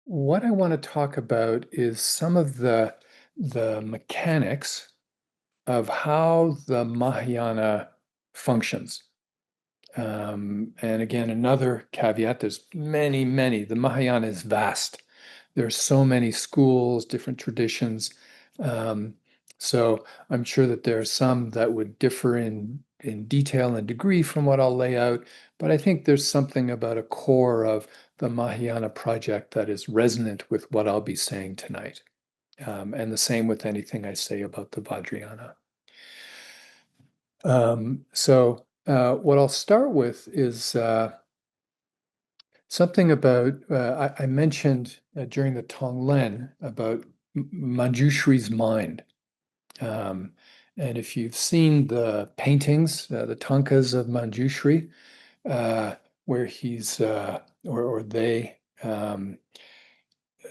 What I want to talk about is some of the mechanics of how the Mahayana functions. And again, another caveat, there's many, many. The Mahayana is vast. There's so many schools, different traditions. Um, so I'm sure that there are some that would differ in detail and degree from what I'll lay out, but I think there's something about a core of the Mahayana project that is resonant with what I'll be saying tonight. And the same with anything I say about the Vajrayana. What I'll start with is something about, I mentioned during the Tonglen about Manjushri's mind. Um, and if you've seen the paintings, the tankas of Manjushri, uh, where he's, or they,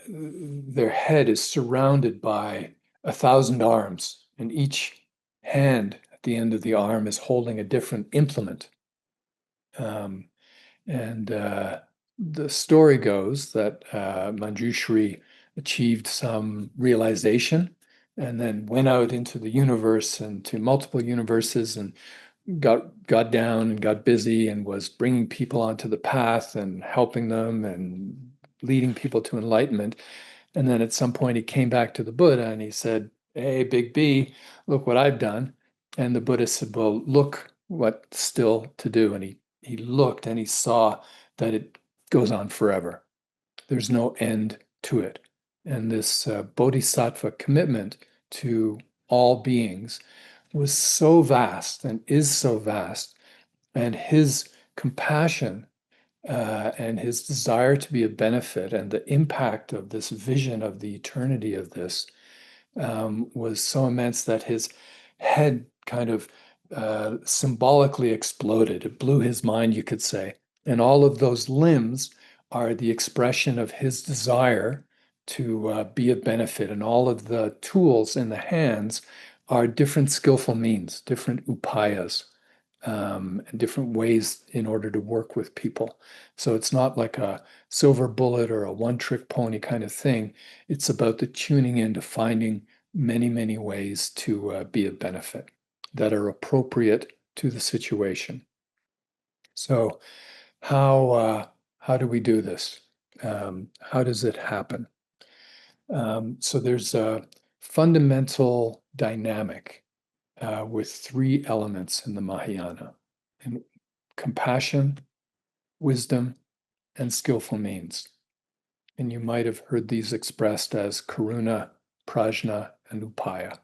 their head is surrounded by 1,000 arms, and each hand at the end of the arm is holding a different implement. Um, and the story goes that Manjushri achieved some realization and then went out into the universe and to multiple universes and got down and got busy and was bringing people onto the path and helping them and leading people to enlightenment. And then at some point he came back to the Buddha and he said, "Hey, Big B, look what I've done." And the Buddha said, "Well, look what's still to do." And he looked and he saw that it goes on forever. There's no end to it. And this Bodhisattva commitment to all beings was so vast and is so vast. And his compassion and his desire to be a benefit and the impact of this vision of the eternity of this was so immense that his head kind of symbolically exploded. It blew his mind, you could say. And all of those limbs are the expression of his desire to be of benefit. And all of the tools in the hands are different skillful means, different upāyas, and different ways in order to work with people. So it's not like a silver bullet or a one-trick pony kind of thing. It's about the tuning in to finding many, many ways to be of benefit that are appropriate to the situation. So how do we do this? How does it happen? So there's a fundamental dynamic with three elements in the Mahayana: and compassion, wisdom, and skillful means. And you might have heard these expressed as karuṇā, prajñā, and upāya.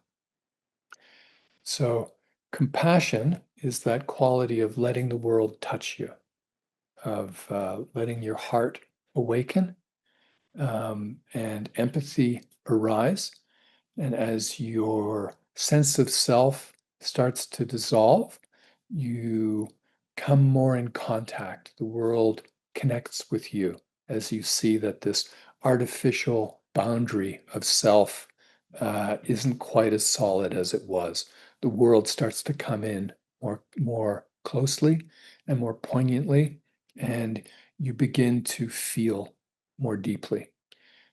So compassion is that quality of letting the world touch you, of letting your heart awaken and empathy arise. And as your sense of self starts to dissolve, you come more in contact. The world connects with you as you see that this artificial boundary of self isn't quite as solid as it was. The world starts to come in more closely and more poignantly, and you begin to feel more deeply,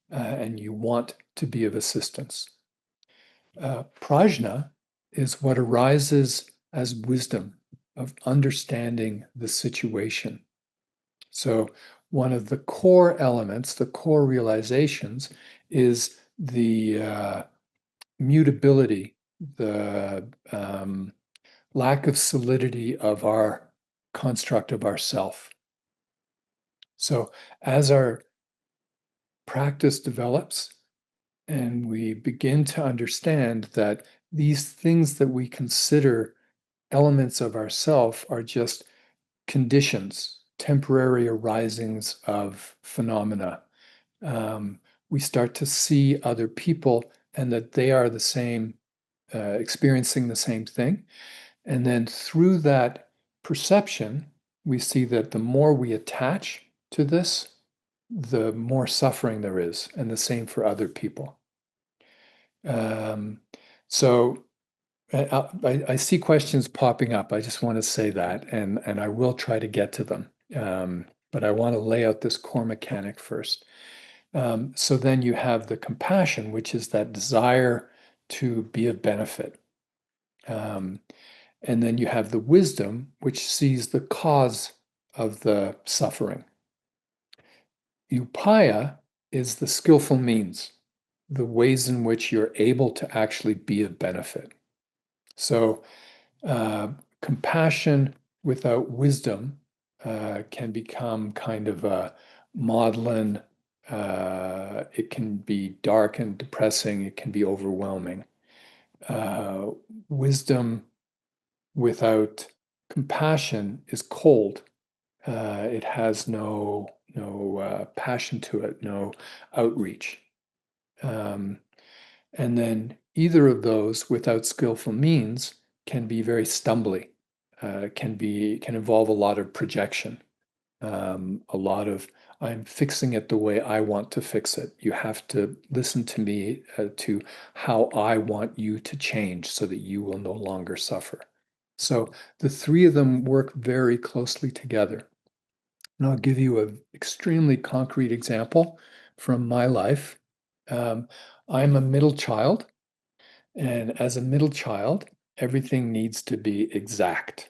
and you want to be of assistance. Prajna is what arises as wisdom of understanding the situation. So, one of the core elements, the core realizations, is the mutability, the lack of solidity of our construct of ourself. So, as our practice develops, and we begin to understand that these things that we consider elements of ourself are just conditions, temporary arisings of phenomena. We start to see other people and that they are the same, experiencing the same thing. And then through that perception, we see that the more we attach to this, the more suffering there is, and the same for other people. Um, so I see questions popping up. I just want to say that, and I will try to get to them. But I want to lay out this core mechanic first. So then you have the compassion, which is that desire to be of benefit. Um, and then you have the wisdom, which sees the cause of the suffering. Upāya is the skillful means, the ways in which you're able to actually be of benefit. So, compassion without wisdom can become kind of a maudlin. It can be dark and depressing. It can be overwhelming. Wisdom without compassion is cold. It has no passion to it, no outreach. Um, and then either of those without skillful means can be very stumbly, can involve a lot of projection, a lot of I'm fixing it the way I want to fix it. You have to listen to me to how I want you to change so that you will no longer suffer. So the three of them work very closely together. And I'll give you an extremely concrete example from my life. Um, I'm a middle child, and as a middle child, everything needs to be exact,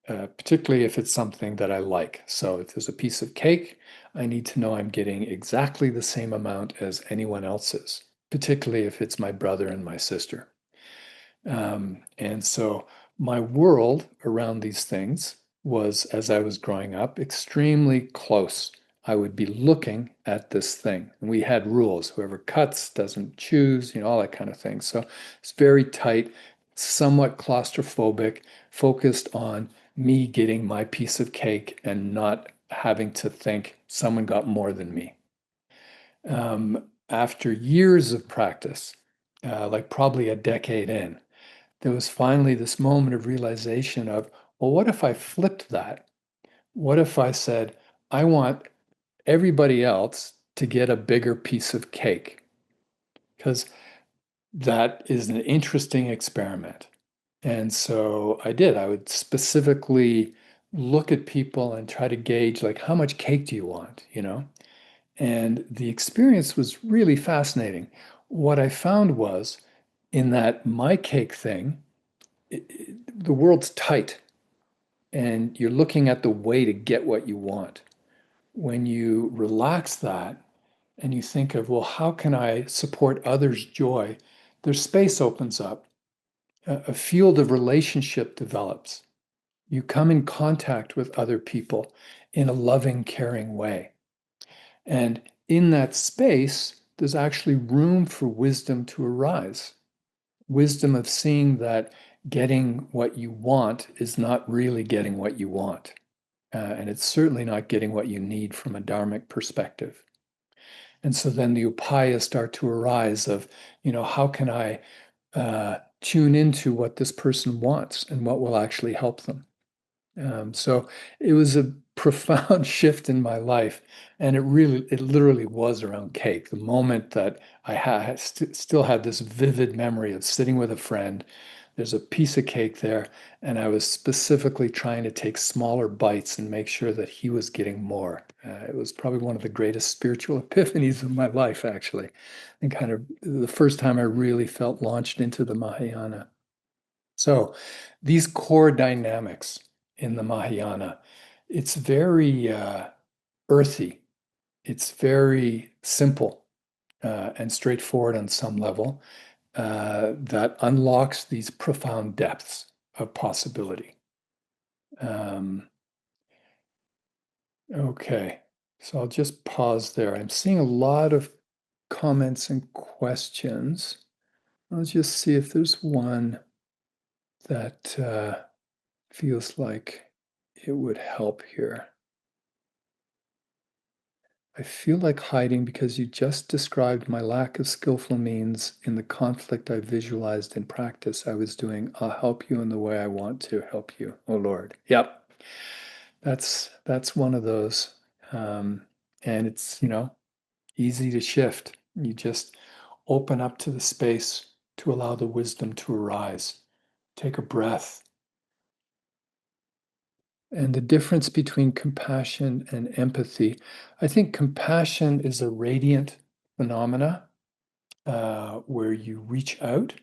particularly if it's something that I like. So if there's a piece of cake, I need to know I'm getting exactly the same amount as anyone else's, particularly if it's my brother and my sister. And so my world around these things was, as I was growing up, extremely close. I would be looking at this thing. And we had rules. Whoever cuts doesn't choose, all that kind of thing. So it's very tight, somewhat claustrophobic, focused on me getting my piece of cake and not having to think someone got more than me. After years of practice, like probably a decade in, there was finally this moment of realization of, well, what if I flipped that? What if I said, I want everybody else to get a bigger piece of cake? Because that is an interesting experiment. And so I did. I would specifically look at people and try to gauge, like, how much cake do you want? And the experience was really fascinating. What I found was in that my cake thing, the world's tight and you're looking at the way to get what you want. When you relax that and you think of, well, how can I support others' joy? Their space opens up, a field of relationship develops. You come in contact with other people in a loving, caring way. And in that space, there's actually room for wisdom to arise. Wisdom of seeing that getting what you want is not really getting what you want. And it's certainly not getting what you need from a dharmic perspective. And so then the upāyas start to arise of, how can I tune into what this person wants and what will actually help them? So it was a profound shift in my life. And it literally was around cake. The moment that still had this vivid memory of sitting with a friend, there's a piece of cake there, and I was specifically trying to take smaller bites and make sure that he was getting more. It was probably one of the greatest spiritual epiphanies of my life, actually, and kind of the first time I really felt launched into the Mahayana. So these core dynamics in the Mahayana, it's very earthy. It's very simple and straightforward on some level that unlocks these profound depths of possibility. Um, okay, so I'll just pause there. I'm seeing a lot of comments and questions. I'll just see if there's one that feels like it would help here. I feel like hiding because you just described my lack of skillful means in the conflict I visualized in practice I was doing. I'll help you in the way I want to help you, oh Lord. Yep, that's one of those, and it's easy to shift. You just open up to the space to allow the wisdom to arise. Take a breath. And the difference between compassion and empathy, I think compassion is a radiant phenomena where you reach out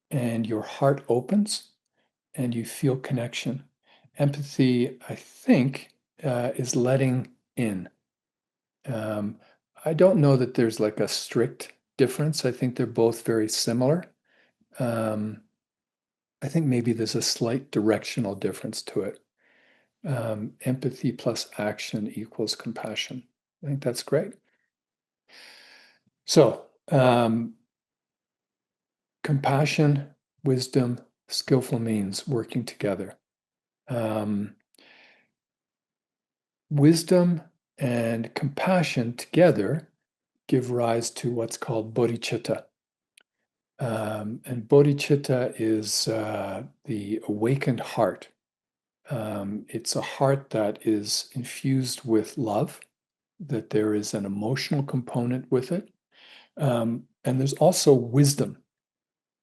and your heart opens and you feel connection. Empathy, I think, is letting in. Um, I don't know that there's like a strict difference. I think they're both very similar. Um, I think maybe there's a slight directional difference to it. Empathy plus action equals compassion. I think that's great. So, compassion, wisdom, skillful means working together. Wisdom and compassion together give rise to what's called bodhicitta. And bodhicitta is the awakened heart. It's a heart that is infused with love, that there is an emotional component with it. And there's also wisdom.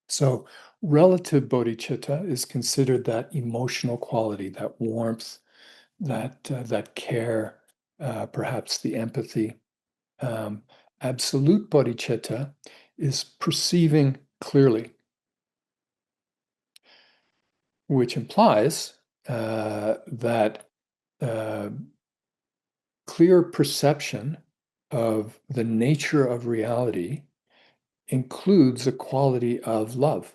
So, relative bodhicitta is considered that emotional quality, that warmth, that care, perhaps the empathy. Um, Absolute bodhicitta is perceiving clearly, which implies that uh, clear perception of the nature of reality includes a quality of love,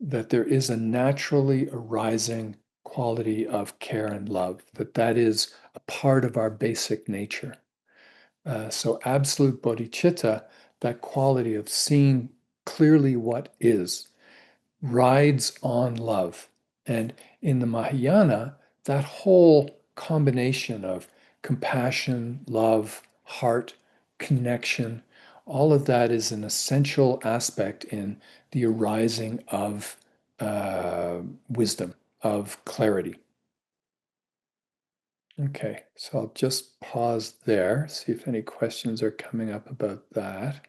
that there is a naturally arising quality of care and love, that is a part of our basic nature. So absolute bodhicitta, that quality of seeing clearly what is, rides on love. And in the Mahayana, that whole combination of compassion, love, heart, connection, all of that is an essential aspect in the arising of wisdom, of clarity. Okay, so I'll just pause there, see if any questions are coming up about that.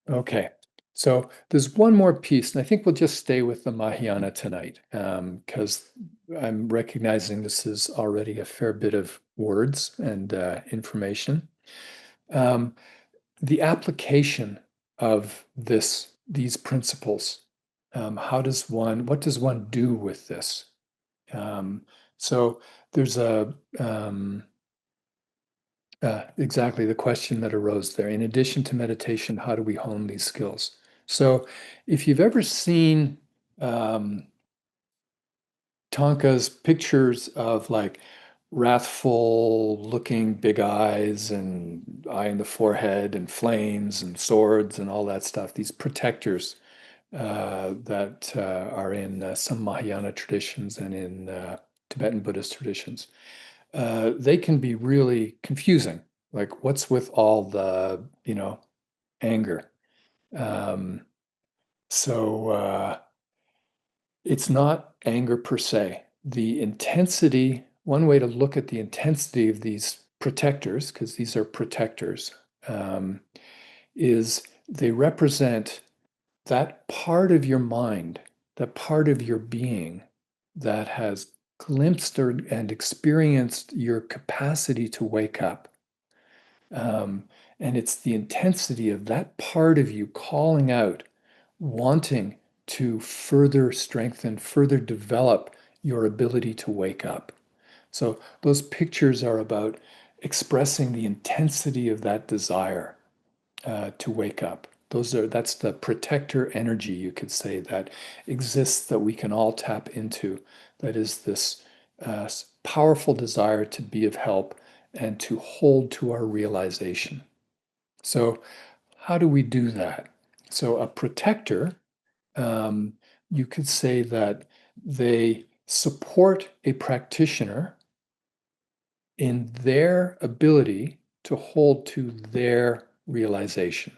Okay, so there's one more piece, and I think we'll just stay with the Mahayana tonight, because I'm recognizing this is already a fair bit of words and information. Um, the application of these principles, what does one do with this? So there's exactly the question that arose there. In addition to meditation, how do we hone these skills? So, if you've ever seen Tonka's pictures of like wrathful looking big eyes and eye in the forehead and flames and swords and all that stuff, these protectors that are in some Mahayana traditions and in Tibetan Buddhist traditions, they can be really confusing. Like, what's with all the, anger? Um, so it's not anger per se. The intensity, one way to look at the intensity of these protectors, because these are protectors, is they represent that part of your mind, that part of your being that has glimpsed and experienced your capacity to wake up. Um, and it's the intensity of that part of you calling out, wanting to further strengthen, further develop your ability to wake up. So those pictures are about expressing the intensity of that desire to wake up. That's the protector energy, you could say, that exists that we can all tap into. That is this powerful desire to be of help and to hold to our realization. So, how do we do that? So, a protector, um, you could say that they support a practitioner in their ability to hold to their realization.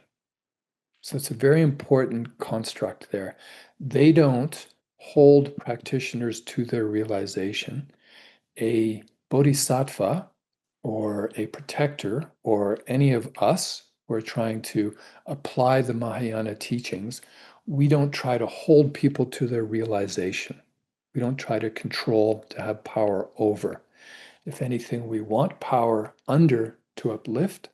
So it's a very important construct there. They don't hold practitioners to their realization. A bodhisattva or a protector or any of us who are trying to apply the Mahayana teachings, we don't try to hold people to their realization. We don't try to control, to have power over. If anything, we want power under to uplift.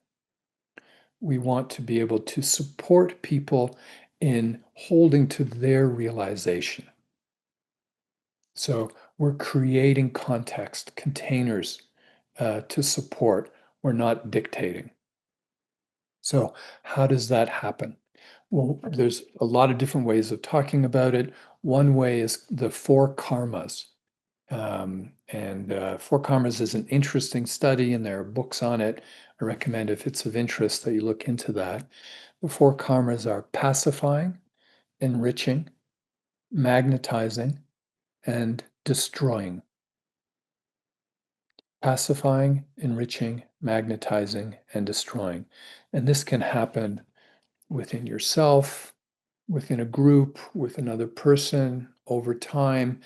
We want to be able to support people in holding to their realization. So we're creating context, containers to support. We're not dictating. So how does that happen? Well, there's a lot of different ways of talking about it. One way is the four karmas. Four karmas is an interesting study, and there are books on it. I recommend, if it's of interest, that you look into that. The four karmas are pacifying, enriching, magnetizing, and destroying. Pacifying, enriching, magnetizing, and destroying. And this can happen within yourself, within a group, with another person, over time.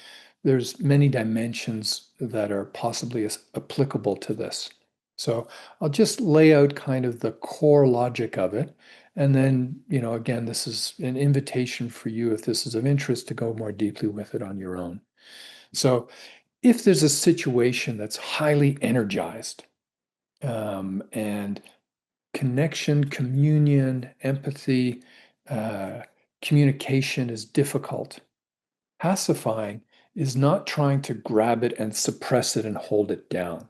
There's many dimensions that are possibly applicable to this. So I'll just lay out kind of the core logic of it. And then, again, this is an invitation for you, if this is of interest, to go more deeply with it on your own. So if there's a situation that's highly energized, and connection, communion, empathy, communication is difficult, pacifying is not trying to grab it and suppress it and hold it down.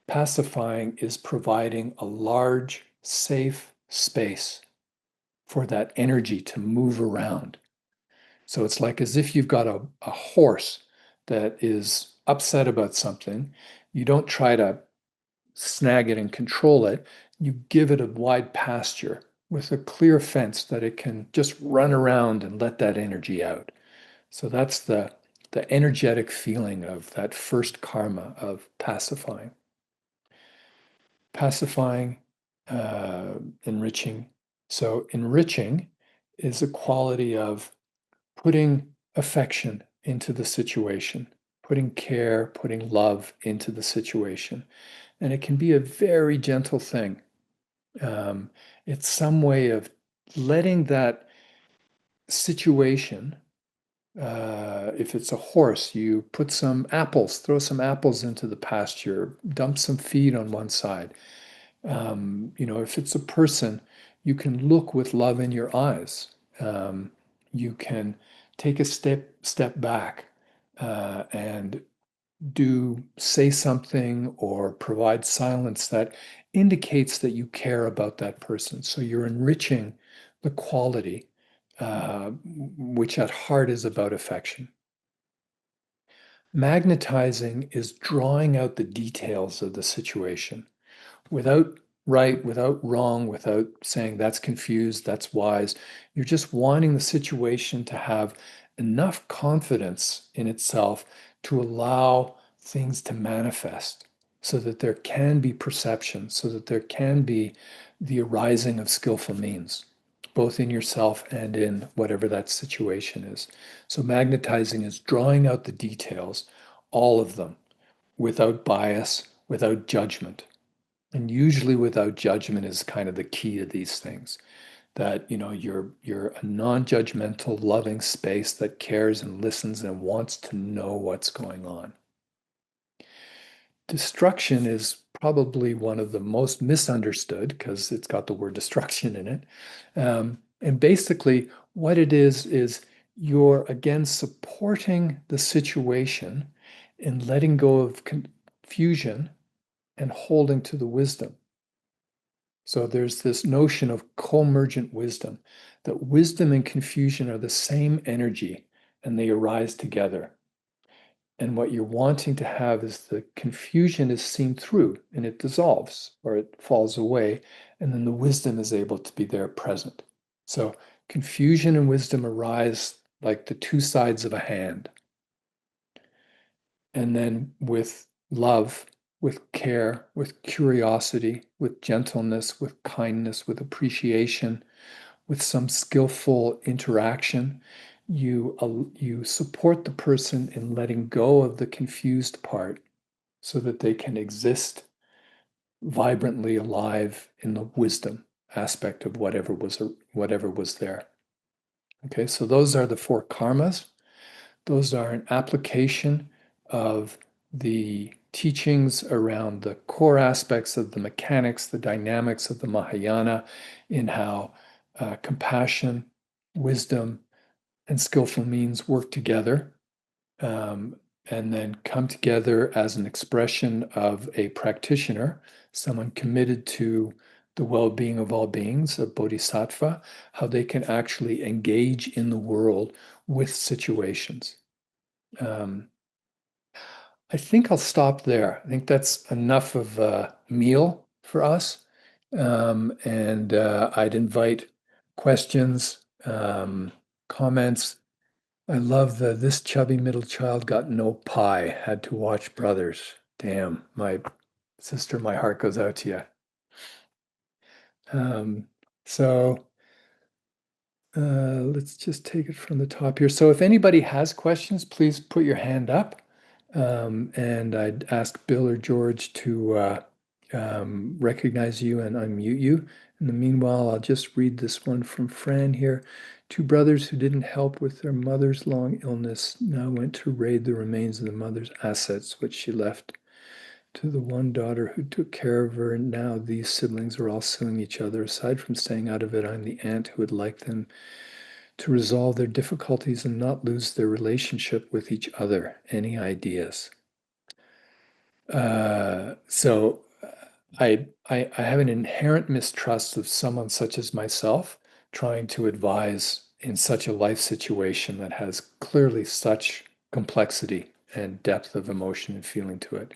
Pacifying is providing a large, safe space for that energy to move around. So it's like as if you've got a horse that is upset about something. You don't try to snag it and control it. You give it a wide pasture with a clear fence that it can just run around and let that energy out. So that's the energetic feeling of that first karma of pacifying. Pacifying, enriching. So enriching is a quality of putting affection into the situation, putting care, putting love into the situation. And it can be a very gentle thing. It's some way of letting that situation, if it's a horse, you put some apples, throw some apples into the pasture, dump some feed on one side. If it's a person, you can look with love in your eyes. You can take a step back and say something or provide silence that indicates that you care about that person. So you're enriching the quality, which at heart is about affection. Magnetizing is drawing out the details of the situation without right, without wrong, without saying that's confused, that's wise. You're just wanting the situation to have enough confidence in itself to allow things to manifest so that there can be perception, so that there can be the arising of skillful means, both in yourself and in whatever that situation is. So magnetizing is drawing out the details, all of them, without bias, without judgment. And usually without judgment is kind of the key to these things. That you're a non-judgmental, loving space that cares and listens and wants to know what's going on. Destruction is probably one of the most misunderstood because it's got the word destruction in it. And basically, what it is you're again supporting the situation in letting go of confusion and holding to the wisdom. So there's this notion of co-emergent wisdom, that wisdom and confusion are the same energy and they arise together. And what you're wanting to have is the confusion is seen through and it dissolves or it falls away, and then the wisdom is able to be there present. So confusion and wisdom arise like the two sides of a hand. And then with love, with care, with curiosity, with gentleness, with kindness, with appreciation, with some skillful interaction, you support the person in letting go of the confused part so that they can exist vibrantly alive in the wisdom aspect of whatever was there. Okay, so those are the four karmas. Those are an application of the teachings around the core aspects of the mechanics, the dynamics of the Mahayana, in how compassion, wisdom, and skillful means work together, and then come together as an expression of a practitioner, someone committed to the well-being of all beings, a bodhisattva, how they can actually engage in the world with situations. I think I'll stop there. I think that's enough of a meal for us. And I'd invite questions, comments. I love this chubby middle child got no pie, had to watch brothers. Damn, my sister, my heart goes out to you. So let's just take it from the top here. So if anybody has questions, please put your hand up. And I'd ask Bill or George to recognize you and unmute you. In the meanwhile, I'll just read this one from Fran here. Two brothers who didn't help with their mother's long illness now went to raid the remains of the mother's assets, which she left to the one daughter who took care of her. And now these siblings are all suing each other. Aside from staying out of it, I'm the aunt who would like them to resolve their difficulties and not lose their relationship with each other. Any ideas? So I have an inherent mistrust of someone such as myself trying to advise in such a life situation that has clearly such complexity and depth of emotion and feeling to it.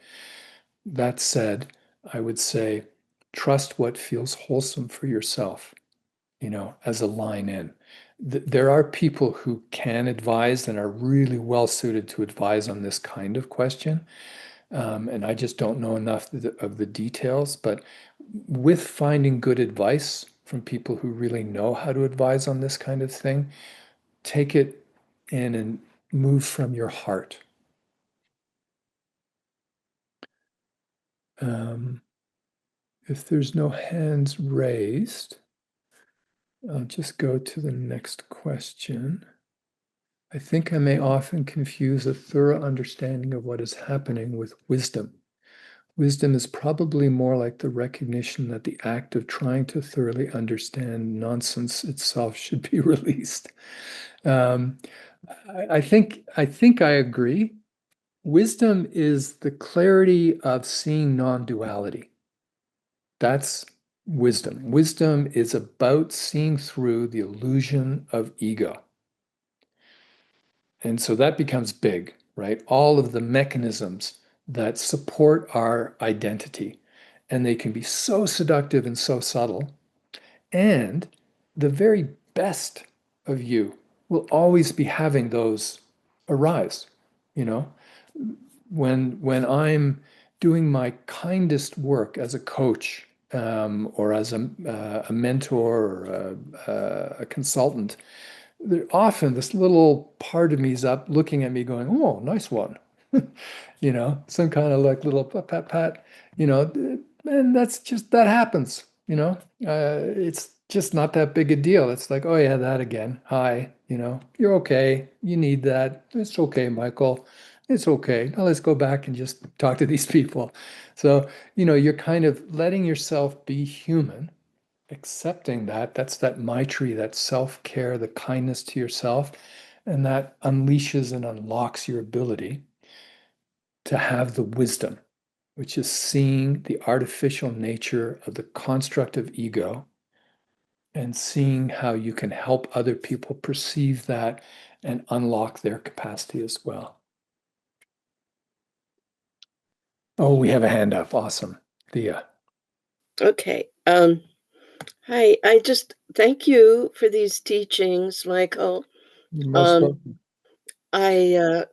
That said, I would say trust what feels wholesome for yourself, as a line in. There are people who can advise and are really well suited to advise on this kind of question. And I just don't know enough of the details. But with finding good advice from people who really know how to advise on this kind of thing, take it in and move from your heart. If there's no hands raised, I'll just go to the next question. I think I may often confuse a thorough understanding of what is happening with wisdom. Wisdom is probably more like the recognition that the act of trying to thoroughly understand nonsense itself should be released. I think I agree. Wisdom is the clarity of seeing non-duality. That's wisdom. Wisdom is about seeing through the illusion of ego. And so that becomes big, right? All of the mechanisms that support our identity. And they can be so seductive and so subtle. And the very best of you will always be having those arise. You know, when I'm doing my kindest work as a coach, or as a mentor or a consultant, often this little part of me is up looking at me going, oh, nice one. Some kind of like little pat, pat, pat, and that happens, it's just not that big a deal. It's like, oh yeah, that again. Hi, you're okay. You need that. It's okay, Michael. It's okay. Now let's go back and just talk to these people. So, you're kind of letting yourself be human, accepting that's that maitri, that self-care, the kindness to yourself, and that unleashes and unlocks your ability to have the wisdom, which is seeing the artificial nature of the construct of ego and seeing how you can help other people perceive that and unlock their capacity as well. Oh, we have a hand up. Awesome. Thea. Okay. Hi. I just thank you for these teachings, Michael. You're most welcome. I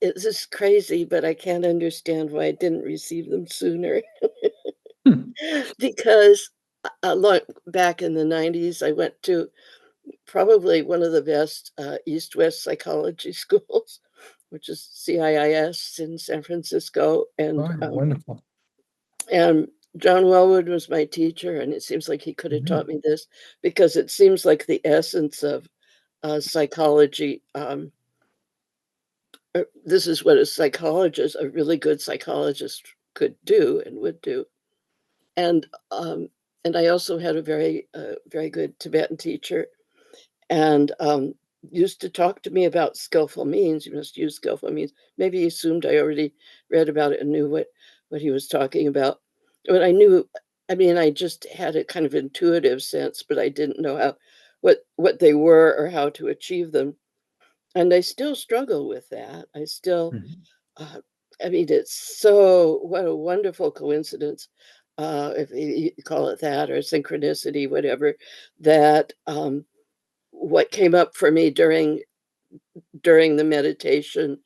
this is crazy, but I can't understand why I didn't receive them sooner. Because long back in the 90s, I went to probably one of the best East-West psychology schools, which is CIIS in San Francisco, Oh, wonderful. and John Wellwood was my teacher, and it seems like he could have taught me this because it seems like the essence of psychology this is what a psychologist, a really good psychologist, could do and would do. And I also had a very good Tibetan teacher, and used to talk to me about skillful means. You must use skillful means. Maybe he assumed I already read about it and knew what he was talking about. But I knew, I mean, I just had a kind of intuitive sense, but I didn't know what they were or how to achieve them. And I still struggle with that. I still, Mhm. uh, I mean, it's so, what a wonderful coincidence, if you call it that, or synchronicity, whatever, that what came up for me during the meditation,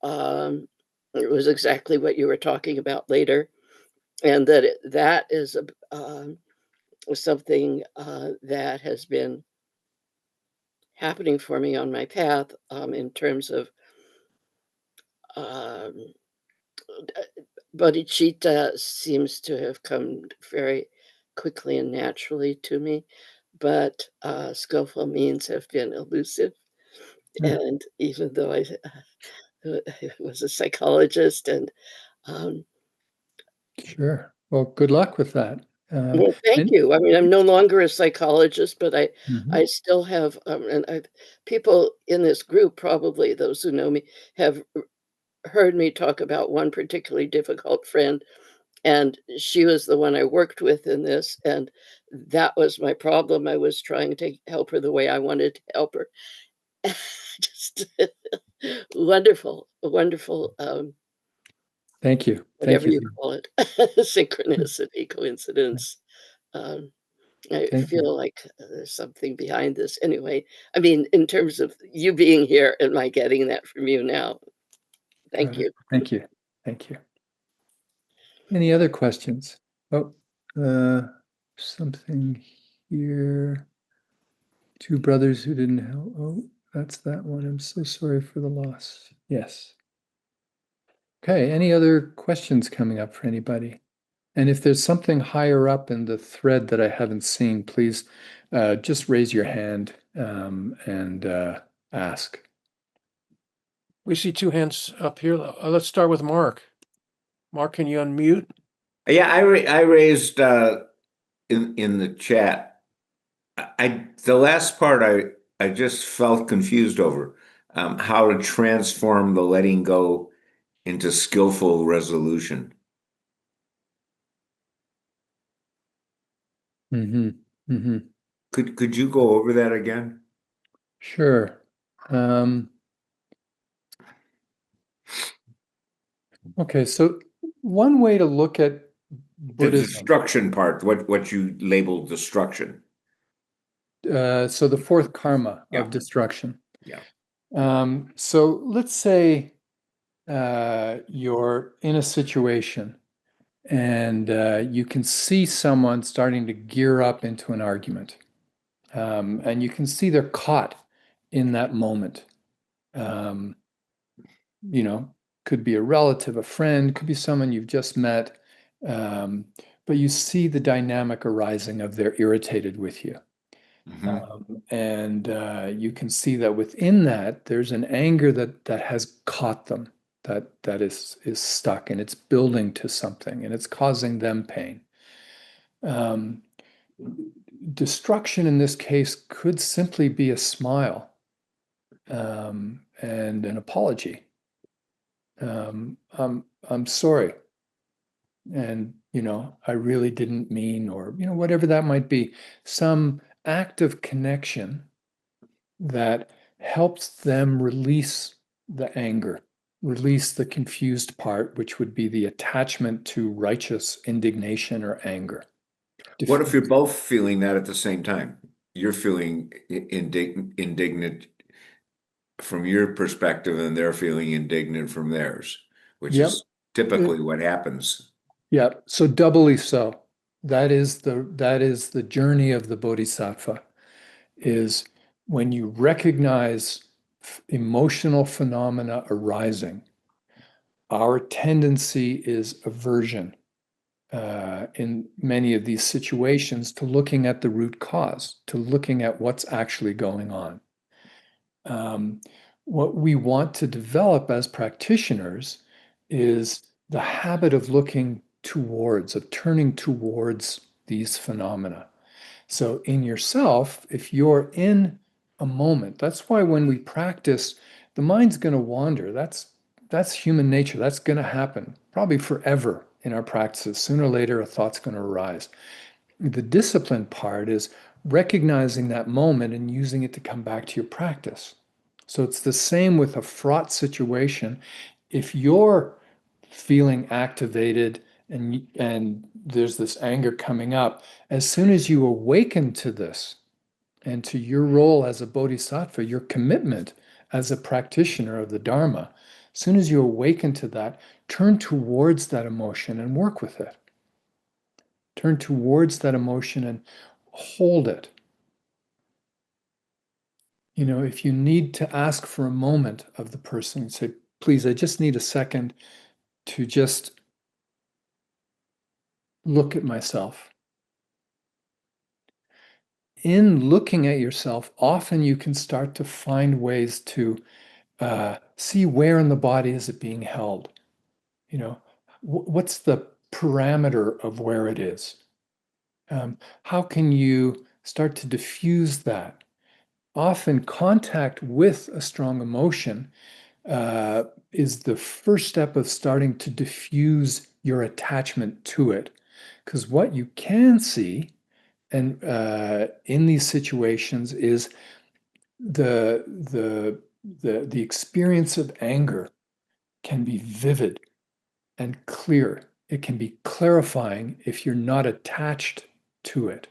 um, it was exactly what you were talking about later, and that is something that has been happening for me on my path, in terms of um, Bodhicitta seems to have come very quickly and naturally to me, but skillful means have been elusive. Yeah, And even though I was a psychologist, and um, sure. Well, good luck with that. well, thank And you. I mean, I'm no longer a psychologist, but Mhm. I still have, and people in this group, probably those who know me, have heard me talk about one particularly difficult friend, and she was the one I worked with in this, and that was my problem. I was trying to help her the way I wanted to help her. Just wonderful, wonderful, Thank you. Thank whatever you. you call it, synchronicity, coincidence. Um, I Thank you. feel like there's something behind this. Anyway, I mean, in terms of you being here and my getting that from you now. Thank Got it. you. Thank you. Thank you. Any other questions? Oh, uh, something here. Two brothers who didn't help. Oh, that's that one. I'm so sorry for the loss. Yes. Okay. Any other questions coming up for anybody? And if there's something higher up in the thread that I haven't seen, please just raise your hand and ask. We see two hands up here. Let's start with Mark. Mark, can you unmute? Yeah, I raised in the chat. The last part I just felt confused over how to transform the letting go into skillful resolution. Mm-hmm. Mm-hmm. Could you go over that again? Sure. Um, okay, so one way to look at The Buddhism, destruction part, what you labeled destruction. so the fourth karma Yeah, of destruction. yeah. So let's say you're in a situation and you can see someone starting to gear up into an argument. And you can see they're caught in that moment. Um, you know, could be a relative, a friend, could be someone you've just met. Um, but you see the dynamic arising of they're irritated with you. Mhm. And you can see that within that, there's an anger that has caught them, that is stuck, and it's building to something, and it's causing them pain. Um, Destruction in this case could simply be a smile and an apology. I'm sorry, and I really didn't mean, or whatever that might be, some act of connection that helps them release the anger, release the confused part, which would be the attachment to righteous indignation or anger. What if you're both feeling that at the same time? You're feeling indignant from your perspective, and they're feeling indignant from theirs, which Yep. is typically what happens. Yeah, so doubly so. That is the journey of the Bodhisattva, is when you recognize emotional phenomena arising, our tendency is aversion in many of these situations to looking at the root cause, to looking at what's actually going on. Um, what we want to develop as practitioners is the habit of looking towards, of turning towards these phenomena. So in yourself, if you're in a moment, that's why when we practice, the mind's going to wander. That's human nature. That's going to happen probably forever in our practices. Sooner or later, a thought's going to arise. The discipline part is recognizing that moment and using it to come back to your practice. So it's the same with a fraught situation. If you're feeling activated and there's this anger coming up, as soon as you awaken to this and to your role as a bodhisattva, your commitment as a practitioner of the Dharma, as soon as you awaken to that, turn towards that emotion and work with it. Turn towards that emotion and hold it. You know, if you need to ask for a moment of the person, say, please, I just need a second to just look at myself. In looking at yourself, often you can start to find ways to see where in the body is it being held. You know, what's the parameter of where it is? How can you start to diffuse that? Often contact with a strong emotion is the first step of starting to diffuse your attachment to it. Because what you can see and in these situations is the experience of anger can be vivid and clear. It can be clarifying if you're not attached to it.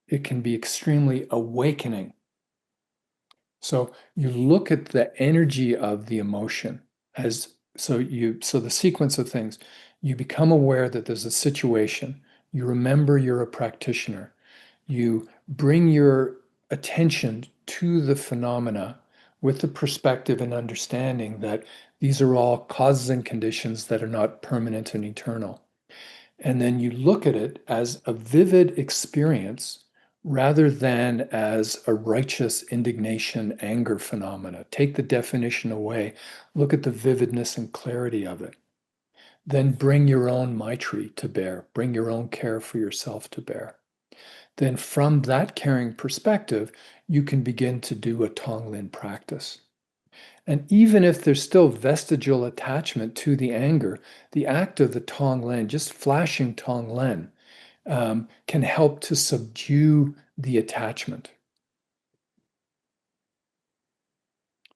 It can be extremely awakening. So you look at the energy of the emotion as so the sequence of things. You become aware that there's a situation. You remember you're a practitioner. You bring your attention to the phenomena with the perspective and understanding that these are all causes and conditions that are not permanent and eternal. And then you look at it as a vivid experience rather than as a righteous indignation, anger phenomena. Take the definition away, look at the vividness and clarity of it. Then bring your own maitri to bear, bring your own care for yourself to bear. Then from that caring perspective, you can begin to do a tangled practice. And even if there's still vestigial attachment to the anger, the act of the tangled, just flashing tangled, can help to subdue the attachment.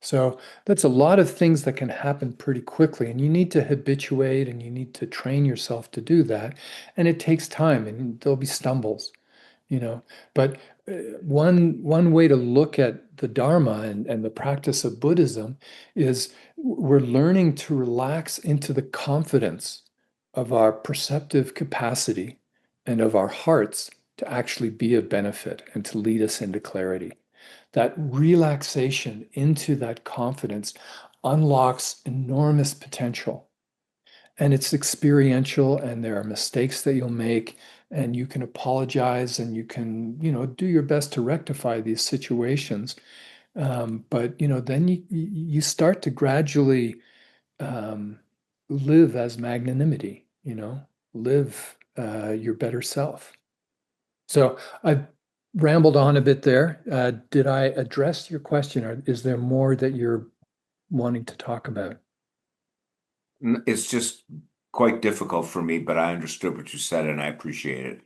So that's a lot of things that can happen pretty quickly, and you need to habituate and you need to train yourself to do that. And it takes time, and there'll be stumbles, you know. But one way to look at the Dharma and the practice of Buddhism is we're learning to relax into the confidence of our perceptive capacity and of our hearts to actually be of benefit and to lead us into clarity. That relaxation into that confidence unlocks enormous potential. And it's experiential, and there are mistakes that you'll make, and you can apologize and you can, do your best to rectify these situations. But, then you start to gradually live as magnanimity, live your better self. So I've rambled on a bit there. Did I address your question, or is there more that you're wanting to talk about? It's just quite difficult for me, but I understood what you said and I appreciate it.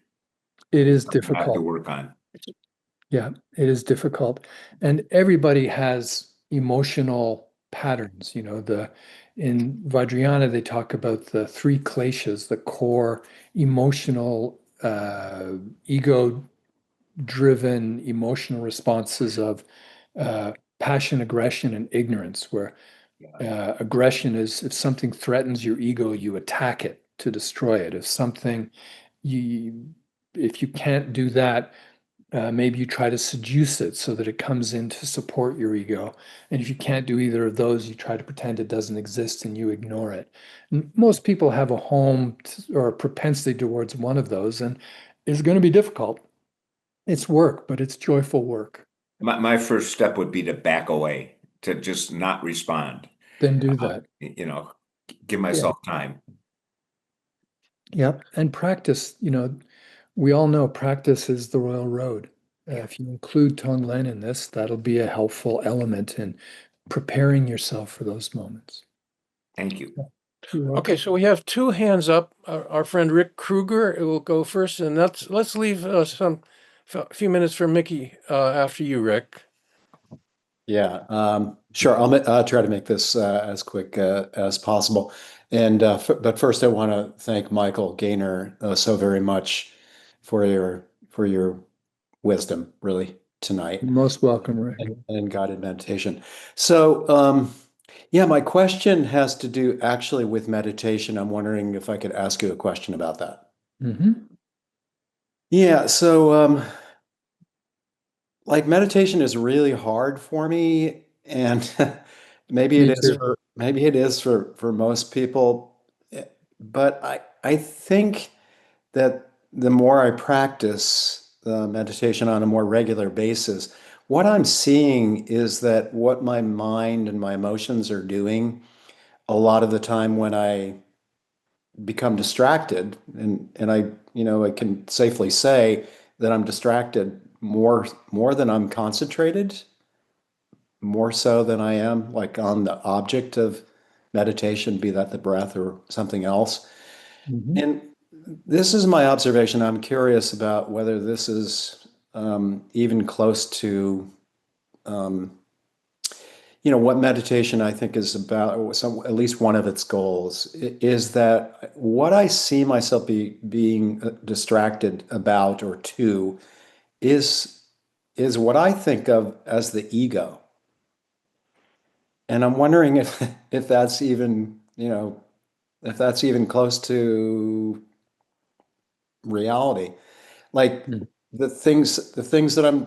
It is I have to difficult. work on. Yeah, it is difficult. And everybody has emotional patterns. In Vajrayana, they talk about the three kleshas, the core emotional, ego-driven emotional responses of passion, aggression, and ignorance, where aggression is if something threatens your ego, you attack it to destroy it. If you can't do that, maybe you try to seduce it so that it comes in to support your ego. And if you can't do either of those, you try to pretend it doesn't exist and you ignore it. And most people have a home or a propensity towards one of those, and it's going to be difficult. It's work, but it's joyful work. My first step would be to back away. to just not respond. Then do that. You know, give myself time. Yep. And practice, we all know practice is the royal road. If you include Tonglen in this, that'll be a helpful element in preparing yourself for those moments. Thank you. Okay, so we have two hands up. Our friend Rick Kruger will go first, and let's leave a few minutes for Mickey after you, Rick. Yeah, sure. I'll try to make this as quick as possible. And but first, I want to thank Michael Gayner so very much for your wisdom, really, tonight. You're most welcome, Rick. And guided meditation. So, yeah, my question has to do actually with meditation. I'm wondering if I could ask you a question about that. Mm-hmm. Yeah, so like meditation is really hard for me, and maybe Me it is too. for most people, but I think that the more I practice meditation on a more regular basis, what I'm seeing is that what my mind and my emotions are doing a lot of the time when I become distracted, and I can safely say that I'm distracted more than I'm concentrated, more so than I am like on the object of meditation, be that the breath or something else. Mm-hmm. And this is my observation. I'm curious about whether this is even close to what meditation I think is about, or at least one of its goals, is that what I see myself being distracted about or to is what I think of as the ego. And I'm wondering if that's even, if that's even close to reality. Like Mm. the things that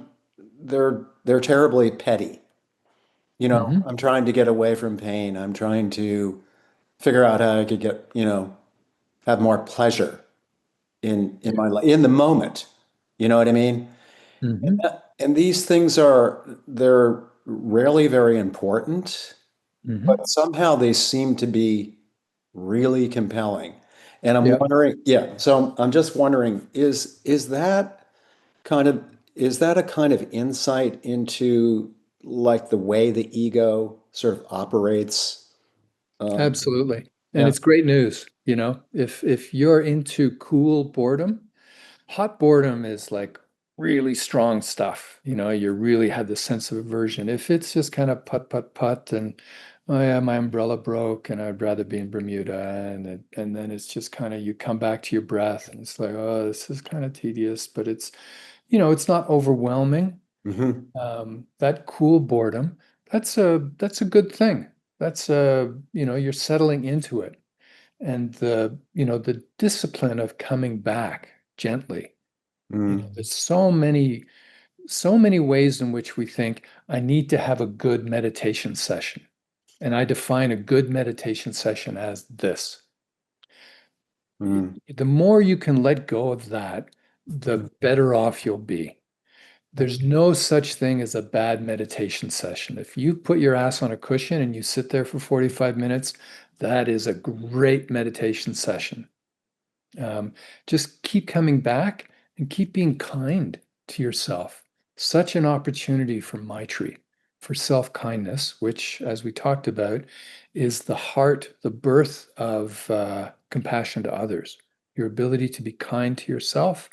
they're terribly petty. Mm-hmm. I'm trying to get away from pain. I'm trying to figure out how I could get, have more pleasure in my life, in the moment. You know what I mean? Mm-hmm. And these things they're rarely very important, Mm-hmm. but somehow they seem to be really compelling. And I'm Yep. wondering, yeah, so I'm just wondering, is that kind of is that a kind of insight into like the way the ego sort of operates? Absolutely. And Yeah. it's great news, if you're into cool boredom, hot boredom is like really strong stuff. You really have the sense of aversion. If it's just kind of put, and oh yeah, my umbrella broke and I'd rather be in Bermuda, and then it's just kind of you come back to your breath and it's like, oh, this is kind of tedious, but it's not overwhelming. Mhm. That cool boredom, that's a good thing. You're settling into it. And the discipline of coming back gently. Mm. There's so many ways in which we think I need to have a good meditation session. And I define a good meditation session as this. Mm. The more you can let go of that, the better off you'll be. There's no such thing as a bad meditation session. If you put your ass on a cushion and you sit there for 45 minutes, that is a great meditation session. Just keep coming back and keep being kind to yourself. Such an opportunity for maitri, for self-kindness, which, as we talked about, is the heart, the birth of compassion to others. Your ability to be kind to yourself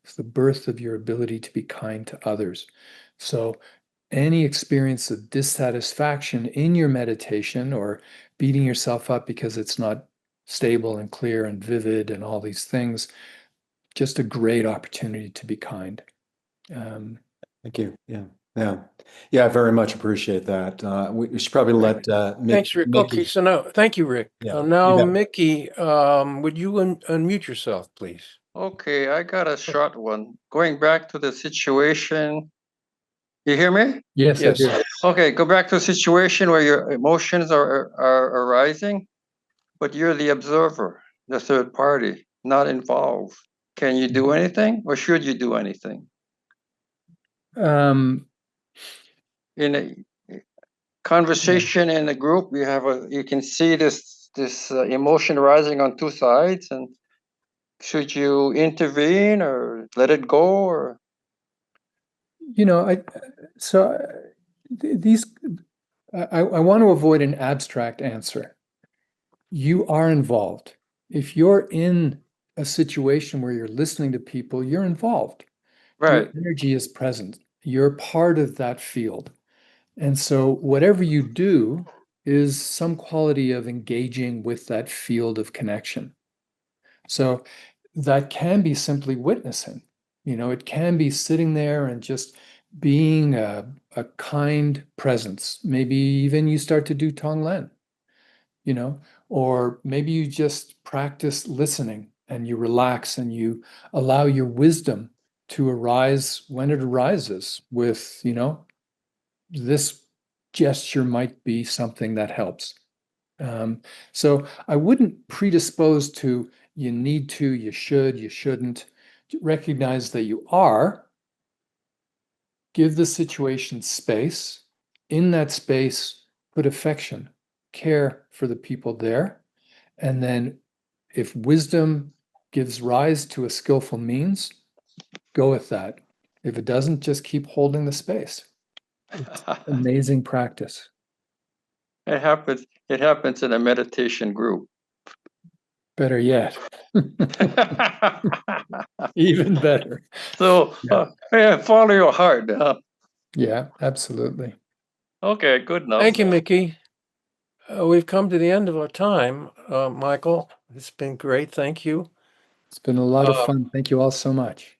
is the birth of your ability to be kind to others. So any experience of dissatisfaction in your meditation or beating yourself up because it's not stable and clear and vivid and all these things, just a great opportunity to be kind. Thank you. Yeah. Yeah. Yeah, I very much appreciate that. We should probably let Thanks, Rick. Okay, Mickey. so now, thank you, Rick. Yeah, Now, you bet. Mickey, would you unmute yourself, please? Okay, I got a short one. Going back to the situation. You hear me? Yes, I Yes. do. Okay, go back to a situation where your emotions are arising, but you're the observer, the third party, not involved. Can you do anything, or should you do anything? Um, Because conversation in a group, you can see this emotion rising on two sides, and should you intervene or let it go, or? You know, I want to avoid an abstract answer. You are involved. If you're in a situation where you're listening to people, you're involved. Right. Your energy is present. You're part of that field. And so whatever you do is some quality of engaging with that field of connection. So that can be simply witnessing. You know, it can be sitting there and just being a kind presence. Maybe even you start to do tonglen, you know, or maybe you just practice listening and you relax and you allow your wisdom to arise when it arises with, you know, this gesture might be something that helps. So I wouldn't predispose to you need to, you should, you shouldn't. Recognize that you are. Give the situation space. In that space, put affection, care for the people there. And then if wisdom gives rise to a skillful means, go with that. If it doesn't, just keep holding the space. It's amazing practice. It happens in a meditation group. Better yet. Even better. So follow your heart. Yeah, absolutely. Okay, good enough. Thank you, Mickey. We've come to the end of our time. Michael, it's been great. Thank you. It's been a lot of fun. Thank you all so much.